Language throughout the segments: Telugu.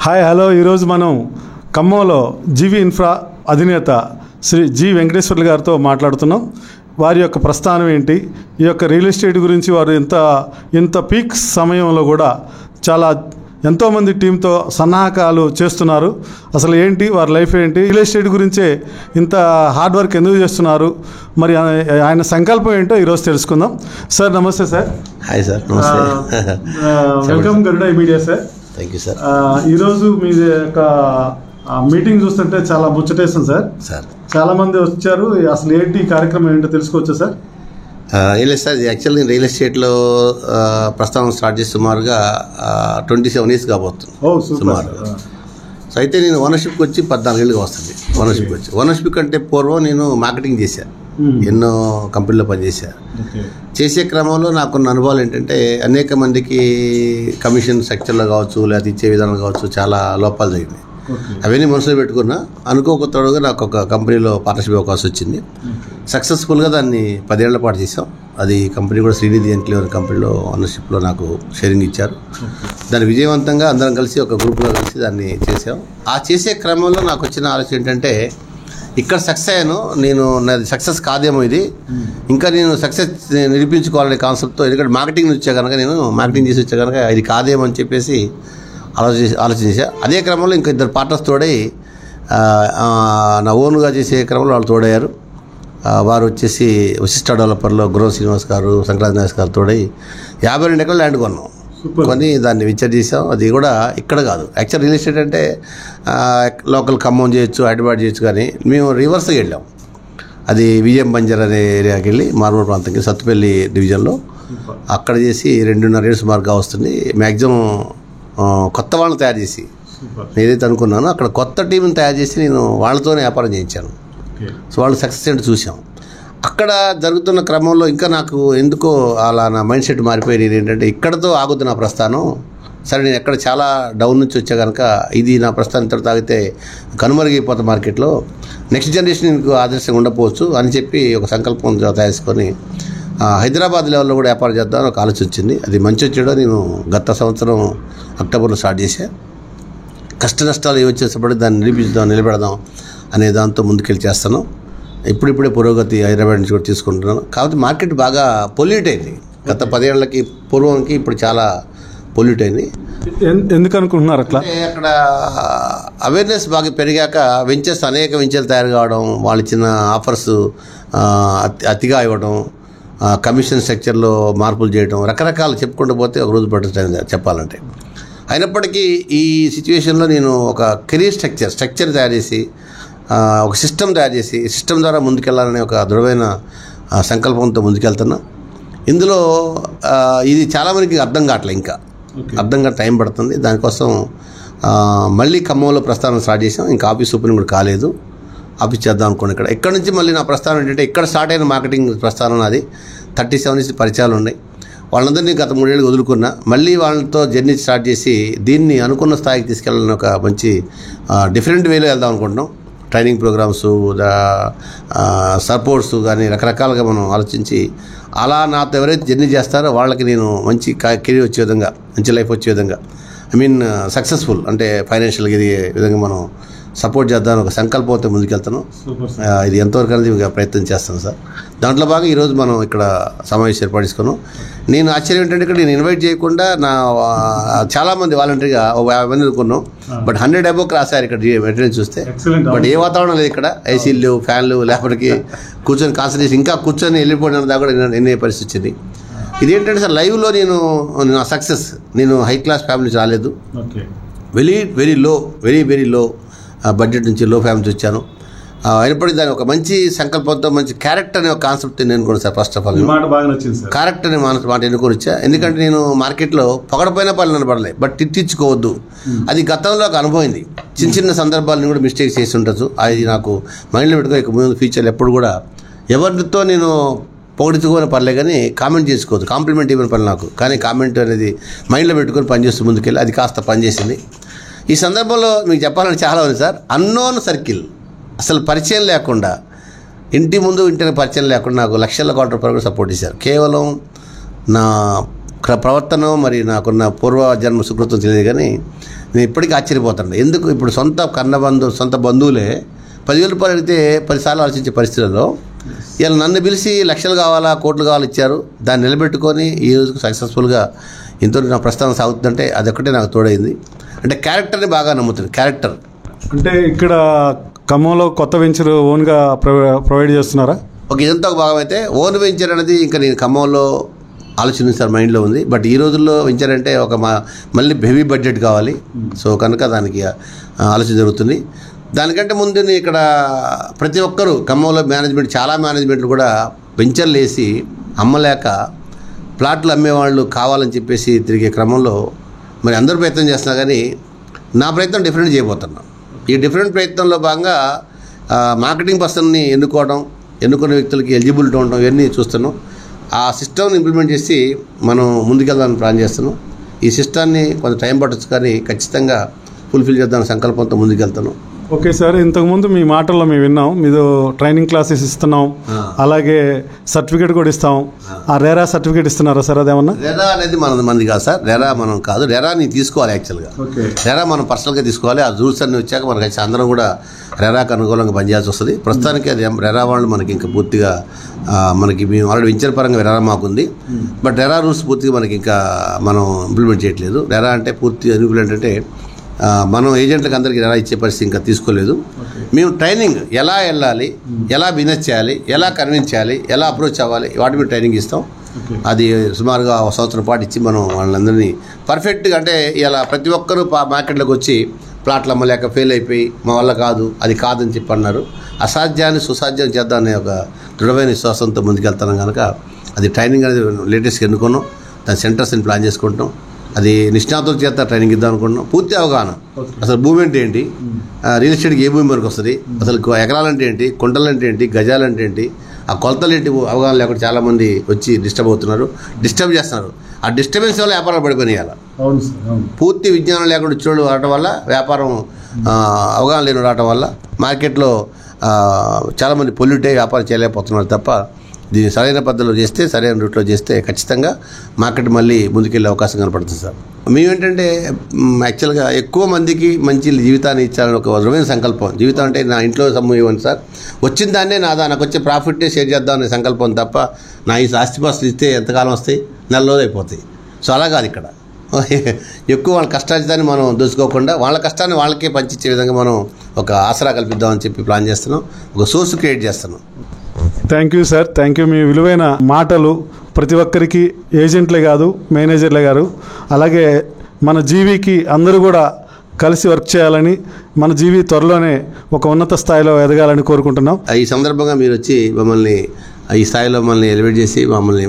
Hi hello. ఈరోజు మనం ఖమ్మంలో జీవీ ఇన్ఫ్రా అధినేత శ్రీ జి వెంకటేశ్వర్లు గారితో మాట్లాడుతున్నాం. వారి యొక్క ప్రస్థానం ఏంటి, ఈ యొక్క రియల్ ఎస్టేట్ గురించి వారు ఇంత పీక్ సమయంలో కూడా ఎంతోమంది టీంతో సన్నాహకాలు చేస్తున్నారు. అసలు ఏంటి వారి లైఫ్ ఏంటి, రియల్ ఎస్టేట్ గురించే ఇంత హార్డ్ వర్క్ ఎందుకు చేస్తున్నారు, మరి ఆయన సంకల్పం ఏంటో ఈరోజు తెలుసుకుందాం. సార్ నమస్తే. Sir hi sir. నమస్తే. Welcome Garuda Media. Sir thank you sir. ఈరోజు మీ యొక్క మీటింగ్ చూస్తుంటే చాలా ముచ్చటేస్తుంది సార్. చాలా మంది వచ్చారు. అసలు ఏంటి కార్యక్రమం ఏంటో తెలుసుకోవచ్చా సార్? ఏం లేదు సార్, యాక్చువల్లీ నేను రియల్ ఎస్టేట్లో ప్రస్థానం స్టార్ట్ చేసి సుమారుగా 27 years కాబోతుంది సుమారుగా. సో అయితే నేను ఓనర్షిప్కి వచ్చి 14 ఏళ్ళుగా వస్తుంది. ఓనర్షిప్ కంటే పూర్వం నేను మార్కెటింగ్ చేశాను, ఎన్నో కంపెనీలో పనిచేశాను. చేసే క్రమంలో నాకున్న అనుభవాలు ఏంటంటే అనేక మందికి కమిషన్ స్ట్రక్చర్లో కావచ్చు, లేకపోతే ఇచ్చే విధానం కావచ్చు, చాలా లోపాలు జరిగినాయి. అవన్నీ మనసులో పెట్టుకున్నా. అనుకోకతోడుగా నాకు ఒక కంపెనీలో పార్ట్నర్షిప్ అవకాశం వచ్చింది. సక్సెస్ఫుల్గా దాన్ని 10 ఏళ్ల పాటు చేసాం. అది కంపెనీ కూడా శ్రీనిధి ఎన్క్లేవర్ కంపెనీలో ఓనర్షిప్లో నాకు షేరింగ్ ఇచ్చారు. దాన్ని విజయవంతంగా అందరం కలిసి ఒక గ్రూప్గా కలిసి దాన్ని చేసాం. ఆ చేసే క్రమంలో నాకు వచ్చిన ఆలోచన ఏంటంటే, ఇక్కడ సక్సెస్ అయ్యాను నేను, నాది సక్సెస్ కాదేమో ఇది, ఇంకా నేను సక్సెస్ నిరూపించుకోవాలనే కాన్సెప్ట్తో, ఎందుకంటే మార్కెటింగ్ వచ్చా కనుక, నేను మార్కెటింగ్ చేసి వచ్చా కనుక ఇది కాదేమో అని చెప్పేసి ఆలోచించా. అదే క్రమంలో ఇంకా 2 పార్ట్నర్స్ తోడై నా ఓన్గా చేసే క్రమంలో వాళ్ళు తోడయ్యారు. వారు వచ్చేసి వశిష్ట డెవలపర్లో గుర్రం శ్రీనివాస్ గారు, సంక్రాంతి నాయక్ గారు తోడై 52 ఎకరాల ల్యాండ్ కొన్నాం. కొని దాన్ని విచార చేసాం. అది కూడా ఇక్కడ కాదు, యాక్చువల్ రియల్ ఎస్టేట్ అంటే లోకల్ ఖమ్మం చేయొచ్చు, హైదరాబాద్ చేయొచ్చు, కానీ మేము రివర్స్గా వెళ్ళాం. అది విజయం బంజర్ అనే ఏరియాకి వెళ్ళి మార్మూర్ ప్రాంతంకి సత్తుపల్లి డివిజన్లో అక్కడ చేసి 2.5 years సుమారుగా వస్తుంది. మ్యాక్సిమం కొత్త వాళ్ళని తయారు చేసి, ఏదైతే అనుకున్నానో అక్కడ కొత్త టీంని తయారు చేసి నేను వాళ్ళతోనే వ్యాపారం చేయించాను. సో వాళ్ళు సక్సెస్ ఏంటో చూసాం. అక్కడ జరుగుతున్న క్రమంలో ఇంకా నాకు ఎందుకో అలా నా మైండ్ సెట్ మారిపోయేది. ఏంటంటే ఇక్కడతో ఆగుద్దు నా ప్రస్థానం. సరే నేను ఎక్కడ చాలా డౌన్ నుంచి వచ్చా కనుక ఇది నా ప్రస్థానం ఇంత తాగితే కనుమరుగైపోతా మార్కెట్లో, నెక్స్ట్ జనరేషన్ ఇంకో ఆదర్శంగా ఉండకపోవచ్చు అని చెప్పి ఒక సంకల్పం తయారుకొని హైదరాబాద్ లెవెల్లో కూడా వ్యాపారం చేద్దామని ఒక ఆలోచన వచ్చింది. అది మంచి వచ్చాడో నేను గత సంవత్సరం అక్టోబర్లో స్టార్ట్ చేశాను. కష్ట నష్టాలు ఏవి వచ్చేసప్పటికి దాన్ని నిలబెడదాం అనే దాంతో ముందుకెళ్ళి చేస్తాను. ఇప్పుడిప్పుడే పురోగతి హైదరాబాద్ నుంచి కూడా తీసుకుంటున్నాను. కాబట్టి మార్కెట్ బాగా పొల్యూట్ అయింది. గత 10 ఏళ్ళకి పూర్వంకి ఇప్పుడు చాలా పొల్యూట్ అయింది. ఎందుకు అనుకుంటున్నారు అట్లా? అక్కడ అవేర్నెస్ బాగా పెరిగాక అనేక వెంచర్లు తయారు కావడం, వాళ్ళు ఇచ్చిన ఆఫర్స్ అతిగా ఇవ్వడం, కమిషన్ స్ట్రక్చర్లో మార్పులు చేయడం, రకరకాలు చెప్పుకుంటూ పోతే ఒక రోజు పడుతుంది చెప్పాలంటే. అయినప్పటికీ ఈ సిచ్యువేషన్లో నేను ఒక కెరీర్ స్ట్రక్చర్ తయారు చేసి, ఒక సిస్టమ్ తయారు చేసి, సిస్టమ్ ద్వారా ముందుకెళ్ళాలనే ఒక దృఢమైన సంకల్పంతో ముందుకెళ్తున్నా. ఇందులో ఇది చాలామందికి అర్థం కావట్లేదు, ఇంకా అర్థంగా టైం పడుతుంది. దానికోసం మళ్ళీ ఖమ్మంలో ప్రస్థానం స్టార్ట్ చేసాం. ఇంకా ఆఫీస్ ఓపెనింగ్ కూడా కాలేదు, ఆఫీస్ చేద్దాం అనుకోండి. ఇక్కడ నుంచి మళ్ళీ నా ప్రస్థానం ఏంటంటే, ఇక్కడ స్టార్ట్ అయిన మార్కెటింగ్ ప్రస్థానం నాది. 37 years పరిచయాలు ఉన్నాయి. వాళ్ళందరినీ గత 3 ఏళ్ళు వదులుకున్నా. మళ్ళీ వాళ్ళతో జర్నీ స్టార్ట్ చేసి దీన్ని అనుకున్న స్థాయికి తీసుకెళ్ళాలని ఒక మంచి డిఫరెంట్ వేలో వెళ్దాం అనుకుంటున్నాం. ట్రైనింగ్ ప్రోగ్రామ్స్, సపోర్ట్స్ కానీ రకరకాలుగా మనం ఆలోచించి, అలా నాతో ఎవరైతే జర్నీ చేస్తారో వాళ్ళకి నేను మంచి కెరీర్ వచ్చే విధంగా, మంచి లైఫ్ వచ్చే విధంగా, సక్సెస్ఫుల్ అంటే ఫైనాన్షియల్గా ఎదిగే విధంగా మనం సపోర్ట్ చేద్దామని ఒక సంకల్పంతో ముందుకెళ్తాను. ఇది ఎంతవరకు అనేది ప్రయత్నం చేస్తాను సార్. దాంట్లో భాగంగా ఈరోజు మనం ఇక్కడ సమావేశం ఏర్పాటు చేసుకున్నాం. నేను ఆశ్చర్యం ఏంటంటే, ఇక్కడ నేను ఇన్వైట్ చేయకుండా చాలామంది వాలంటరీగా 50 మంది అనుకున్నాం, బట్ 100 above రాశారు ఇక్కడ అటెండెన్స్ చూస్తే. బట్ ఏ వాతావరణం లేదు ఇక్కడ, ఏసీలు, ఫ్యాన్లు, లేకపోతే కూర్చొని కాన్సన్ట్రేషన్, ఇంకా కూర్చొని వెళ్ళిపోవడం దాకా కూడా ఎన్నే పరిస్థితి వచ్చింది. ఇదేంటంటే సార్, లైవ్లో నా సక్సెస్, నేను హై క్లాస్ ఫ్యామిలీ రాలేదు, వెరీ లో బడ్జెట్ నుంచి లో ఫ్యామిలీ వచ్చాను. అయినప్పటికీ దాని ఒక మంచి సంకల్పంతో, మంచి క్యారెక్టర్ అనే ఒక కాన్సెప్ట్ ఎన్నుకోండి sir. First of all character అనే మాట ఎన్నుకొని వచ్చా. ఎందుకంటే నేను మార్కెట్లో పొగడపోయిన పనులు నిలబడలేదు, బట్ తిట్టించుకోవద్దు. అది గతంలో ఒక అనుభవం. చిన్న సందర్భాలను కూడా మిస్టేక్స్ చేసి ఉండొచ్చు. అది నాకు మైండ్లో పెట్టుకో. ఇక ముందు ఫ్యూచర్లో ఎప్పుడు కూడా ఎవరితో నేను పొగడించుకోని పర్లే, కానీ కామెంట్ చేసుకోవద్దు. కాంప్లిమెంట్ ఇవ్వని పని నాకు, కానీ కామెంట్ అనేది మైండ్లో పెట్టుకొని పనిచేస్తూ ముందుకెళ్ళి అది కాస్త పనిచేసింది. ఈ సందర్భంలో మీకు చెప్పాలని చాలా ఉంది సార్. అన్నోన్ సర్కిల్, అసలు పరిచయం లేకుండా, ఇంటి ముందు ఇంటిని పరిచయం లేకుండా నాకు లక్షల కోట్ల రూపాయలు కూడా సపోర్ట్ చేశారు. కేవలం నా ప్రవర్తన మరి నాకున్న పూర్వజన్మ సుకృతం తెలియదు, కానీ నేను ఇప్పటికీ ఆశ్చర్యపోతాను. ఎందుకు ఇప్పుడు సొంత బంధువులే 10,000 రూపాయలు అడిగితే 10 సార్లు ఆలోచించే పరిస్థితుల్లో ఇలా నన్ను పిలిచి లక్షలు కావాలా, కోట్లు కావాలా ఇచ్చారు. దాన్ని నిలబెట్టుకొని ఈ రోజుకు సక్సెస్ఫుల్గా ఇంత నా ప్రస్థానం సాగుతుందంటే అదొక్కటే నాకు తోడైంది. అంటే క్యారెక్టర్ని బాగా నమ్ముతుంది. క్యారెక్టర్ అంటే ఇక్కడ ఖమ్మంలో కొత్త వెంచర్ ఓన్గా ప్రొవైడ్ చేస్తున్నారా? ఇదంతా ఒక భాగం అయితే ఓన్ వెంచర్ అనేది ఇంకా నేను ఖమ్మంలో ఆలోచన మైండ్లో ఉంది. బట్ ఈ రోజుల్లో వెంచర్ అంటే మళ్ళీ హెవీ బడ్జెట్ కావాలి. సో కనుక దానికి ఆలోచన జరుగుతుంది. దానికంటే ముందు ఇక్కడ ప్రతి ఒక్కరూ ఖమ్మంలో చాలా మేనేజ్మెంట్లు కూడా వెంచర్లు వేసి అమ్మలేక ప్లాట్లు అమ్మేవాళ్ళు కావాలని చెప్పేసి తిరిగే క్రమంలో మరి అందరూ ప్రయత్నం చేస్తున్నా, కానీ నా ప్రయత్నం డిఫరెంట్ చేయబోతున్నాం. ఈ డిఫరెంట్ ప్రయత్నంలో భాగంగా మార్కెటింగ్ పర్సన్ని ఎన్నుకున్న వ్యక్తులకి ఎలిజిబిలిటీ ఉండడం ఇవన్నీ చూస్తున్నాం. ఆ సిస్టమ్ని ఇంప్లిమెంట్ చేసి మనం ముందుకెళ్దామని ప్లాన్ చేస్తున్నాం. ఈ సిస్టాన్ని కొంత టైం పట్టచ్చు, కానీ ఖచ్చితంగా ఫుల్ఫిల్ చేద్దామని సంకల్పంతో ముందుకెళ్తాను. ఓకే సార్, ఇంతకుముందు మీ మాటల్లో మేము విన్నాం, మీరు ట్రైనింగ్ క్లాసెస్ ఇస్తున్నాం, అలాగే సర్టిఫికేట్ కూడా ఇస్తాం. ఆ రెరా సర్టిఫికేట్ ఇస్తున్నారా సార్? అదేమన్నా రెరా అనేది మంది కాదు సార్. రెరా మనం కాదు, రెరా నీ తీసుకోవాలి. యాక్చువల్గా రెరా మనం పర్సనల్గా తీసుకోవాలి. ఆ రూల్స్ అన్ని వచ్చాక మనకి అందరం కూడా రెరాకు అనుకూలంగా పనిచేయాల్సి వస్తుంది. ప్రస్తుతానికి అది రెరా వాళ్ళు మనకి ఇంకా పూర్తిగా మేము ఆల్రెడీ వెంచర్ పరంగా రెరా మాకుంది. బట్ రెరా రూల్స్ పూర్తిగా మనకి ఇంకా మనం ఇంప్లిమెంట్ చేయట్లేదు. రెరా అంటే పూర్తిగా ఇంప్లిమెంట్ అంటే మనం ఏజెంట్లకు అందరికీ ఎలా ఇచ్చే పరిస్థితి ఇంకా తీసుకోలేదు. మేము ట్రైనింగ్ ఎలా వెళ్ళాలి, ఎలా బిజినెస్ చేయాలి, ఎలా కన్విన్స్ చేయాలి, ఎలా అప్రోచ్ అవ్వాలి, వాటి మీద ట్రైనింగ్ ఇస్తాం. అది సుమారుగా 1 సంవత్సరం పాటు ఇచ్చి మనం వాళ్ళందరినీ పర్ఫెక్ట్గా, అంటే ఇలా ప్రతి ఒక్కరూ మార్కెట్లోకి వచ్చి ప్లాట్లు అమ్మలేక ఫెయిల్ అయిపోయి మా వల్ల కాదు, అది కాదని చెప్పి అన్నారు. అసాధ్యాన్ని సుసాధ్యం చేద్దామనే ఒక దృఢమైన విశ్వాసంతో ముందుకెళ్తున్నాం. కనుక అది ట్రైనింగ్ అనేది లేటెస్ట్గా ఎన్నుకున్నాం. దాని సెంటర్స్ని ప్లాన్ చేసుకుంటాం. అది నిష్ణాతుల చేత ట్రైనింగ్ ఇద్దాం అనుకుంటున్నాం. పూర్తి అవగాహన, అసలు భూమి అంటే ఏంటి, రియల్ ఎస్టేట్కి ఏ భూమి వరకు వస్తుంది, అసలు ఎకరాలంటే ఏంటి, కుంటలంటే ఏంటి, గజాలంటే ఏంటి, ఆ కొలతలు ఏంటి అవగాహన లేకుండా చాలామంది వచ్చి డిస్టర్బ్ చేస్తున్నారు. ఆ డిస్టర్బెన్స్ వల్ల వ్యాపారాలు పడిపోయినాయి. పూర్తి విజ్ఞానం లేకుండా వచ్చినోళ్ళు రావటం వల్ల, వ్యాపారం అవగాహన లేని రావటం వల్ల మార్కెట్లో చాలామంది పొల్యూట్ అయ్యి వ్యాపారం చేయలేకపోతున్నారు. తప్ప దీన్ని సరైన పద్ధతిలో చేస్తే, సరైన రూట్లో చేస్తే ఖచ్చితంగా మార్కెట్ మళ్ళీ ముందుకెళ్ళే అవకాశం కనపడుతుంది సార్. మేమేంటంటే యాక్చువల్గా ఎక్కువ మందికి మంచి జీవితాన్ని ఇచ్చాలని ఒక దృఢమైన సంకల్పం. జీవితం అంటే నా ఇంట్లో సొమ్ము ఇవ్వండి సార్, వచ్చిన దాన్నే నాకు వచ్చే ప్రాఫిట్నే షేర్ చేద్దామనే సంకల్పం తప్ప నా ఈ ఆస్తిపాస్తులు ఇస్తే ఎంతకాలం వస్తాయి, నెల రోజులు అయిపోతాయి. సో అలా కాదు, ఇక్కడ ఎక్కువ వాళ్ళ కష్టాజితాన్ని మనం దోచుకోకుండా వాళ్ళ కష్టాన్ని వాళ్ళకే పంచిచ్చే విధంగా మనం ఒక ఆసరా కల్పిద్దామని చెప్పి ప్లాన్ చేస్తున్నాం. ఒక సోర్స్ క్రియేట్ చేస్తున్నాం. Thank you sir, thank you. మీ విలువైన మాటలు ప్రతి ఒక్కరికి, ఏజెంట్లే కాదు మేనేజర్లే గారు, అలాగే మన జీవికి అందరూ కూడా కలిసి వర్క్ చేయాలని, మన జీవి త్వరలోనే ఒక ఉన్నత స్థాయిలో ఎదగాలని కోరుకుంటున్నాం. ఈ సందర్భంగా మీరు వచ్చి మమ్మల్ని ఈ స్థాయిలో మమ్మల్ని ఎలివేట్ చేసి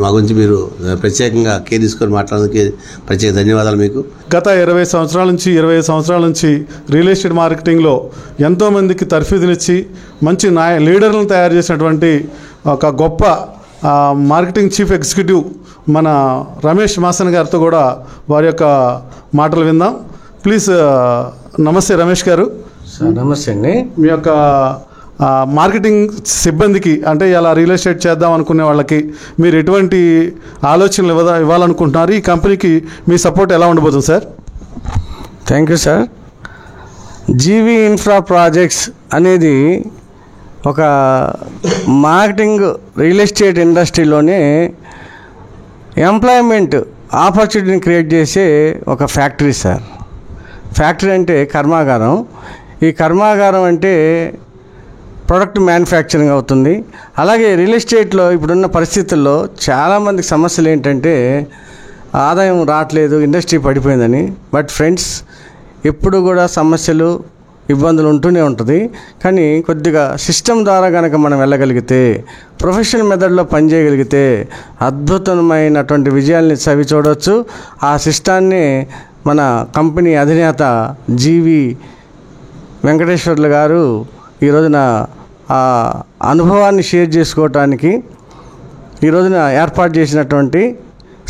మా గురించి మీరు ప్రత్యేకంగా కేర్ తీసుకొని మాట్లాడడానికి ప్రత్యేక ధన్యవాదాలు మీకు. గత 25 సంవత్సరాల నుంచి రియల్ ఎస్టేట్ మార్కెటింగ్లో ఎంతోమందికి తర్ఫీదునిచ్చి మంచి లీడర్లను తయారు చేసినటువంటి ఒక గొప్ప మార్కెటింగ్ చీఫ్ ఎగ్జిక్యూటివ్ మన రమేష్ మాసన్ గారితో కూడా వారి యొక్క మాటలు విందాం. ప్లీజ్. నమస్తే రమేష్ గారు. నమస్తే అండి. మీ యొక్క మార్కెటింగ్ సిబ్బందికి, అంటే ఇలా రియల్ ఎస్టేట్ చేద్దాం అనుకునే వాళ్ళకి మీరు ఎటువంటి ఆలోచనలు ఇవ్వాలనుకుంటున్నారు? ఈ కంపెనీకి మీ సపోర్ట్ ఎలా ఉండబోతుంది sir? Thank you sir. GV Infra Projects అనేది ఒక మార్కెటింగ్ రియల్ ఎస్టేట్ ఇండస్ట్రీలోనే ఎంప్లాయ్మెంట్ ఆపర్చునిటీని క్రియేట్ చేసే ఒక ఫ్యాక్టరీ సార్. ఫ్యాక్టరీ అంటే కర్మాగారం. ఈ కర్మాగారం అంటే ప్రొడక్ట్ మ్యానుఫ్యాక్చరింగ్ అవుతుంది. అలాగే రియల్ ఎస్టేట్లో ఇప్పుడున్న పరిస్థితుల్లో చాలామందికి సమస్యలు ఏంటంటే ఆదాయం రావట్లేదు, ఇండస్ట్రీ పడిపోయిందని. బట్ ఫ్రెండ్స్, ఎప్పుడు కూడా సమస్యలు, ఇబ్బందులు ఉంటూనే ఉంటుంది. కానీ కొద్దిగా సిస్టమ్ ద్వారా కనుక మనం వెళ్ళగలిగితే, ప్రొఫెషనల్ మెథడ్లో పనిచేయగలిగితే అద్భుతమైనటువంటి విజయాల్ని చవి చూడవచ్చు. ఆ సిస్టాన్ని మన కంపెనీ అధినేత జీవి వెంకటేశ్వర్లు గారు ఈ రోజున ఆ అనుభవాన్ని షేర్ చేసుకోవటానికి ఈ రోజున ఏర్పాటు చేసినటువంటి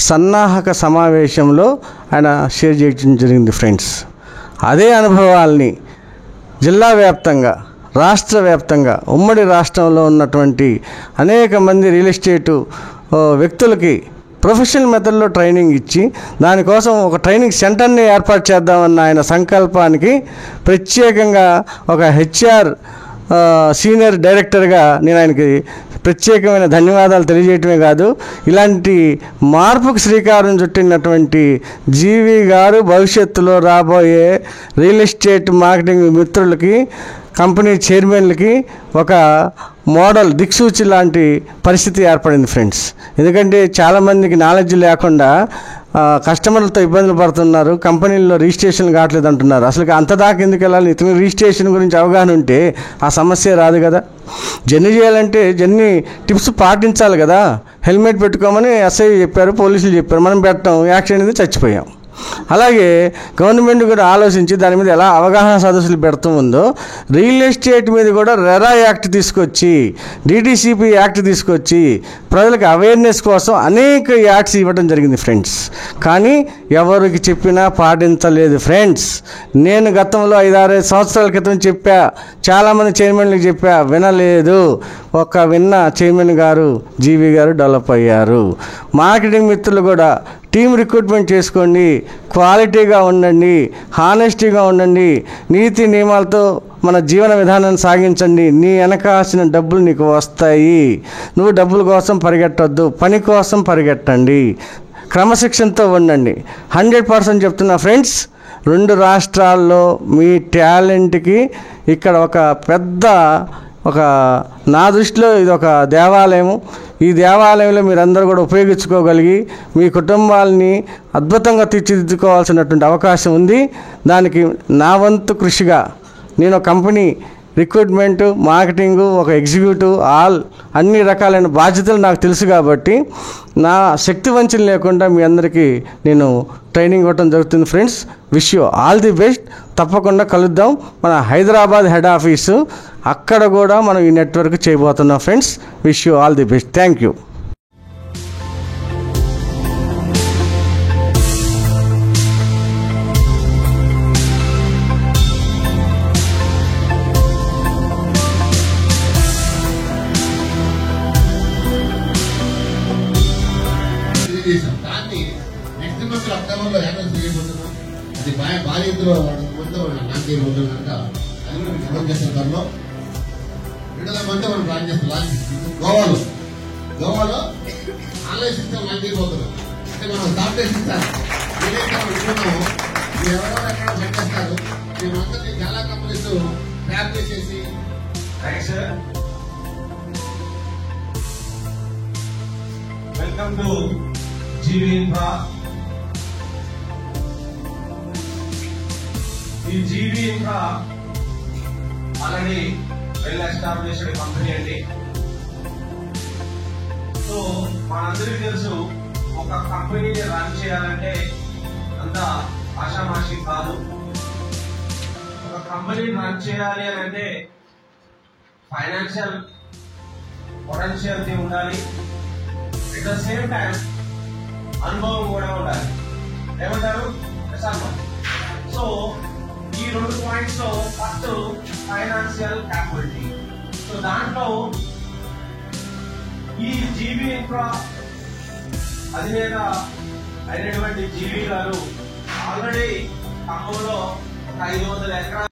సన్నాహక సమావేశంలో ఆయన షేర్ చేయడం జరిగింది ఫ్రెండ్స్. అదే అనుభవాల్ని జిల్లా వ్యాప్తంగా, రాష్ట్ర వ్యాప్తంగా, ఉమ్మడి రాష్ట్రంలో ఉన్నటువంటి అనేక మంది రియల్ ఎస్టేటు వ్యక్తులకి ప్రొఫెషనల్ మెథడ్లో ట్రైనింగ్ ఇచ్చి దానికోసం ఒక ట్రైనింగ్ సెంటర్ని ఏర్పాటు చేద్దామన్న ఆయన సంకల్పానికి ప్రత్యేకంగా ఒక హెచ్ఆర్ సీనియర్ డైరెక్టర్గా నేను ఆయనకి ప్రత్యేకమైన ధన్యవాదాలు తెలియజేయటమే కాదు, ఇలాంటి మార్పుకు శ్రీకారం చుట్టినటువంటి జీవి గారు భవిష్యత్తులో రాబోయే రియల్ ఎస్టేట్ మార్కెటింగ్ మిత్రులకి, కంపెనీ చైర్మన్లకి ఒక మోడల్ దిక్సూచి లాంటి పరిస్థితి ఏర్పడింది ఫ్రెండ్స్. ఎందుకంటే చాలామందికి నాలెడ్జ్ లేకుండా కస్టమర్లతో ఇబ్బందులు పడుతున్నారు, కంపెనీల్లో రిజిస్ట్రేషన్ కావట్లేదు అంటున్నారు. అసలు అంత దాకా ఎందుకు వెళ్ళాలి? ఇతను రిజిస్ట్రేషన్ గురించి అవగాహన ఉంటే ఆ సమస్య రాదు కదా. జర్నీ చేయాలంటే జర్నీ టిప్స్ పాటించాలి కదా. హెల్మెట్ పెట్టుకోమని ఎస్ఐ చెప్పారు, పోలీసులు చెప్పారు, మనం పెట్టాం, యాక్సిడెంట్ అయితే చచ్చిపోయాం. అలాగే గవర్నమెంట్ కూడా ఆలోచించి దాని మీద ఎలా అవగాహన సదస్సులు పెడుతూ ఉందో రియల్ ఎస్టేట్ మీద కూడా రెరా యాక్ట్ తీసుకొచ్చి, డిటిసిపి యాక్ట్ తీసుకొచ్చి ప్రజలకు అవేర్నెస్ కోసం అనేక యాక్ట్స్ ఇవ్వడం జరిగింది ఫ్రెండ్స్. కానీ ఎవరికి చెప్పినా పాటించలేదు ఫ్రెండ్స్. నేను గతంలో 5-6 సంవత్సరాల క్రితం చెప్పా, చాలామంది చైర్మన్లకు చెప్పా, వినలేదు. ఒక విన్న చైర్మన్ గారు జీవి గారు డెవలప్ అయ్యారు. మార్కెటింగ్ మిత్రులు కూడా టీం రిక్రూట్మెంట్ చేసుకోండి, క్వాలిటీగా ఉండండి, హానెస్టీగా ఉండండి, నీతి నియమాలతో మన జీవన విధానాన్ని సాగించండి. నీ వెనకాల్సిన డబ్బులు నీకు వస్తాయి. నువ్వు డబ్బుల కోసం పరిగెట్టొద్దు, పని కోసం పరిగెట్టండి, క్రమశిక్షణతో ఉండండి. 100% చెప్తున్నా ఫ్రెండ్స్, 2 రాష్ట్రాల్లో మీ టాలెంట్కి ఇక్కడ ఒక నా దృష్టిలో ఇది ఒక దేవాలయము. ఈ దేవాలయంలో మీరందరూ కూడా ఉపయోగించుకోగలిగి మీ కుటుంబాలని అద్భుతంగా తీర్చిదిద్దుకోవాల్సినటువంటి అవకాశం ఉంది. దానికి నా వంతు కృషిగా నేను కంపెనీ రిక్రూట్మెంట్, మార్కెటింగు, ఒక ఎగ్జిక్యూటివ్, అన్ని రకాలైన బాధ్యతలు నాకు తెలుసు కాబట్టి నా శక్తి వంచన లేకుండా మీ అందరికీ నేను ట్రైనింగ్ ఇవ్వడం జరుగుతుంది friends. Wish you all the best. తప్పకుండా కలుద్దాం. మన హైదరాబాద్ హెడ్ ఆఫీసు అక్కడ కూడా మనం ఈ నెట్వర్క్ చేయబోతున్నాం friends. Wish you all the best. Thank you. దాన్ని నెక్స్ట్ మంత్ అక్టోబర్లో హ్యాండిల్ చేయబోతున్నాం. అది భారీ ఎత్తులో నాకే పోతుంది కనుక అది కూడా మీకు అర్థం చేసిన త్వరలో 2 మంది మనం ప్లాన్ చేస్తాం. గోవాలో ఆన్లైన్ సిస్టమ్ లాంచ్ చేయబోతున్నాం. అంటే మనం సాఫ్ట్వేర్ సిస్టమ్ ఏదైతే మనం ఇస్తున్నామో మీరు ఎవరెవరు ఎక్కడ పనిచేస్తారు మేమందరినీ చాలా కంపెనీస్ ట్యాప్ చేసేసి వెల్కమ్ టు జీవి ఇన్ఫ్రా. ఈ GV Infra already well established company అండి. సో మనందరికీ తెలుసు, ఒక కంపెనీని రన్ చేయాలంటే అంత ఆషామాషి కాదు. ఒక కంపెనీని రన్ చేయాలి అని అంటే ఫైనాన్షియల్ పొటెన్షియల్ ఉండాలి, అట్ ద సేమ్ టైం అనుభవం కూడా ఉండాలి. ఏమంటారు? సో ఈ 2 పాయింట్స్ లో ఫస్ట్ ఫైనాన్షియల్ క్యాపబిలిటీ. సో దాంట్లో ఈ జీవి ఇన్ఫ్రా అధినేత అయినటువంటి జీవి గారు ఆల్రెడీ ఖమ్మంలో 500 ఎకరాల